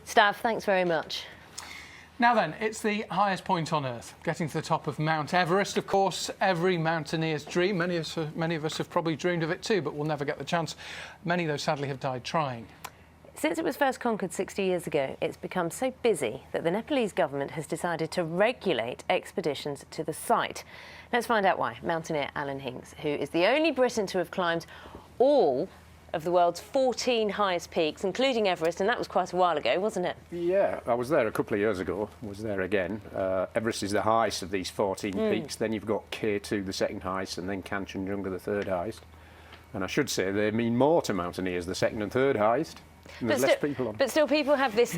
Stav, thanks very much. Now then, it's the highest point on Earth, getting to the top of Mount Everest, of course, every mountaineer's dream. Many of us have probably dreamed of it too, but we'll never get the chance. Many, though, sadly have died trying. Since it was first conquered 60 years ago, it's become so busy that the Nepalese government has decided to regulate expeditions to the site. Let's find out why. Mountaineer Alan Hinks, who is the only Briton to have climbed all of the world's 14 highest peaks, including Everest, and that was quite a while ago, wasn't it? Yeah, I was there a couple of years ago, was there again. Everest is the highest of these 14 peaks, then you've got K2, the second highest, and then Kanchenjunga, the third highest. And I should say they mean more to mountaineers, the second and third highest. And there's less people on. But still, people have this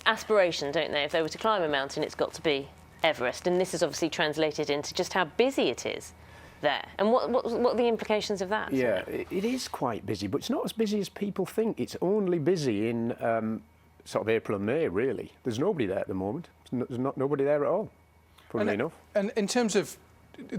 aspiration, don't they? If they were to climb a mountain, it's got to be Everest, and this is obviously translated into just how busy it is there. And what are the implications of that? Yeah, it is quite busy, but it's not as busy as people think. It's only busy in sort of April and May, really. There's nobody there at the moment. There's nobody there at all, funnily enough. And in terms of,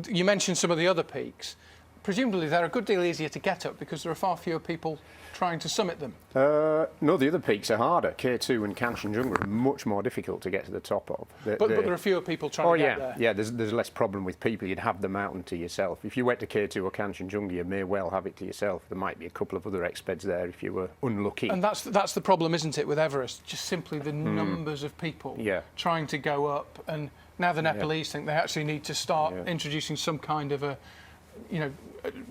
you mentioned some of the other peaks, presumably they're a good deal easier to get up because there are far fewer people trying to summit them. No, the other peaks are harder. K2 and Kanchenjunga are much more difficult to get to the top of. But there are fewer people trying to get there. Yeah, there's less problem with people. You'd have the mountain to yourself. If you went to K2 or Kanchenjunga, you may well have it to yourself. There might be a couple of other expeds there if you were unlucky. And that's the problem, isn't it, with Everest? Just simply the numbers of people trying to go up. And now the Nepalese think they actually need to start introducing some kind of a,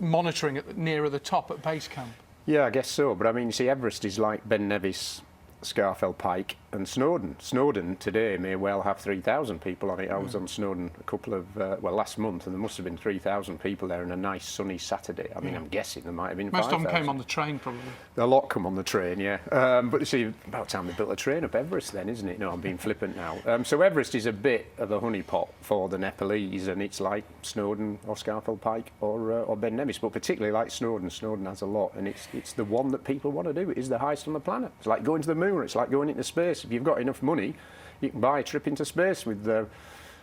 monitoring nearer the top at base camp. Yeah, I guess so. But I mean, you see, Everest is like Ben Nevis, Scafell Pike and Snowdon. Snowdon today may well have 3,000 people on it. I was on Snowdon a couple of, last month, and there must have been 3,000 people there on a nice sunny Saturday. I mean, I'm guessing there might have been 5,000. Most of them came on the train, probably. A lot come on the train, yeah. But you see, about time they built a train up Everest then, isn't it? No, I'm being flippant now. So Everest is a bit of a honeypot for the Nepalese, and it's like Snowdon or Scafell Pike or Ben Nevis, but particularly like Snowdon. Snowdon has a lot, and it's the one that people want to do. It is the highest on the planet. It's like going to the moon, it's like going into space. If you've got enough money, you can buy a trip into space with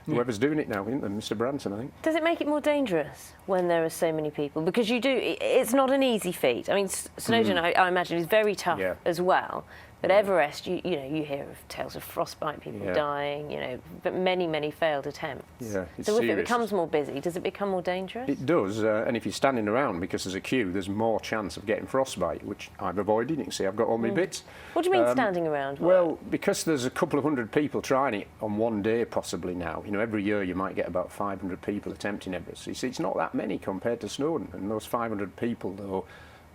whoever's doing it now, isn't there? Mr. Branson, I think. Does it make it more dangerous when there are so many people? Because it's not an easy feat. I mean, Snowdon, I imagine, is very tough as well. But Everest, you hear of tales of frostbite, people dying, but many failed attempts. Yeah, it's so if serious. it becomes more busy, does it become more dangerous? It does, and if you're standing around because there's a queue, there's more chance of getting frostbite, which I've avoided. You can see I've got all my bits. What do you mean standing around? Well, because there's a couple of hundred people trying it on one day possibly now. Every year you might get about 500 people attempting Everest. So you see, it's not that many compared to Snowdon, and those 500 people, though,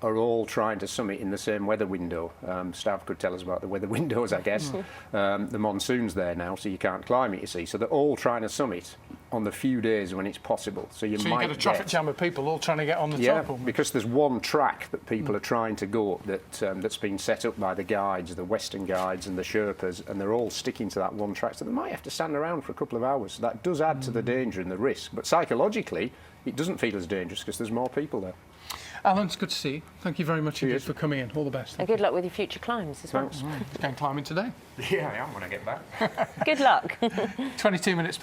are all trying to summit in the same weather window. Stav could tell us about the weather windows, I guess. The monsoon's there now, so you can't climb it, you see. So they're all trying to summit on the few days when it's possible. So you might get a traffic jam of people all trying to get on the top. Yeah, because there's one track that people are trying to go that's been set up by the guides, the Western guides and the Sherpas, and they're all sticking to that one track. So they might have to stand around for a couple of hours. So that does add to the danger and the risk. But psychologically, it doesn't feel as dangerous because there's more people there. Alan, it's good to see you. Thank you very much indeed for coming in. All the best. And good luck with your future climbs as well. Going climbing today. Yeah, I am when I get back. Good luck. 22 minutes.